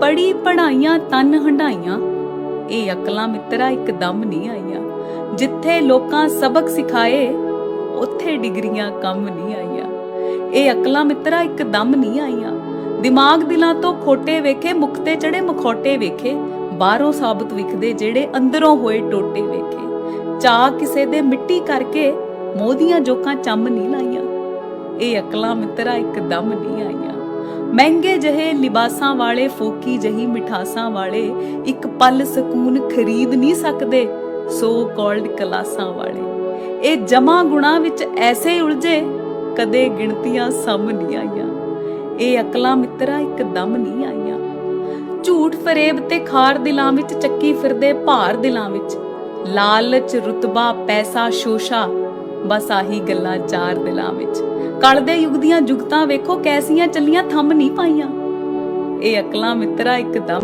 ਪੜੀ ਪੜਾਈਆਂ ਤਨ ਹੰਡਾਈਆਂ, ਇਹ ਅਕਲਾਂ ਮਿੱਤਰਾ ਇੱਕਦਮ ਨਹੀਂ ਆਈਆਂ। ਜਿੱਥੇ ਲੋਕਾਂ ਸਬਕ ਸਿਖਾਏ, ਉੱਥੇ ਡਿਗਰੀਆਂ ਕੰਮ ਨਹੀਂ ਆਈਆਂ। ਇਹ ਅਕਲਾਂ ਮਿੱਤਰਾ ਇੱਕਦਮ ਨਹੀਂ ਆਈਆਂ। ਦਿਮਾਗ ਦਿਲਾਂ ਤੋਂ ਖੋਟੇ ਵੇਖੇ, ਮੁਕਤੇ ਚੜੇ ਮਖੌਟੇ ਵੇਖੇ, ਬਾਹਰੋਂ ਸਾਬਤ ਵਿਖਦੇ ਜਿਹੜੇ ਅੰਦਰੋਂ ਹੋਏ ਟੋਟੇ ਵੇਖੇ। ਚਾਹ ਕਿਸੇ ਦੇ ਮਿੱਟੀ ਕਰਕੇ ਮੋਦੀਆਂ ਜੋਕਾਂ ਚੰਮ ਨਹੀਂ ਲਾਈਆਂ। ਇਹ ਅਕਲਾਂ ਮਿੱਤਰਾ ਇੱਕਦਮ ਨਹੀਂ ਆਈਆਂ। ਮਹਿੰਗੇ ਜਿਹੇ ਲਿਬਾਸਾਂ ਵਾਲੇ, ਫੋਕੀ ਜਹੀ ਮਿਠਾਸਾਂ ਵਾਲੇ, ਇੱਕ ਪਲ ਸਕੂਨ ਖਰੀਦ ਨਹੀਂ ਸਕਦੇ ਸੋ ਕਾਲਡ ਕਲਾਸਾਂ ਵਾਲੇ। ਇਹ ਜਮਾ ਗੁਣਾ ਵਿੱਚ ਐਸੇ ਉਲਝੇ, ਕਦੇ ਗਿਣਤੀਆਂ ਸਮ ਨਹੀਂ ਆਈਆਂ। ਇਹ ਅਕਲਾਂ ਮਿੱਤਰਾ ਇੱਕਦਮ ਨਹੀਂ ਆਈਆਂ। ਝੂਠ ਫਰੇਬ ਤੇ ਖਾਰ ਦਿਲਾਂ ਵਿੱਚ ਚੱਕੀ ਫਿਰਦੇ ਭਾਰ ਦਿਲਾਂ ਵਿੱਚ, ਲਾਲਚ ਰੁਤਬਾ ਪੈਸਾ ਸ਼ੋਸ਼ਾ, ਬਸ ਆਹੀ ਗੱਲਾਂ ਚਾਰ ਦਿਲਾਂ ਵਿੱਚ। ਕਲ ਦੇ ਯੁੱਗ ਦੀਆਂ ਜੁਗਤਾਂ ਵੇਖੋ ਕੈਸੀਆਂ ਚੱਲੀਆਂ, ਥੰਮ ਨਹੀਂ ਪਾਈਆਂ। ਇਹ ਅਕਲਾਂ ਮਿੱਤਰਾ ਇੱਕਦਮ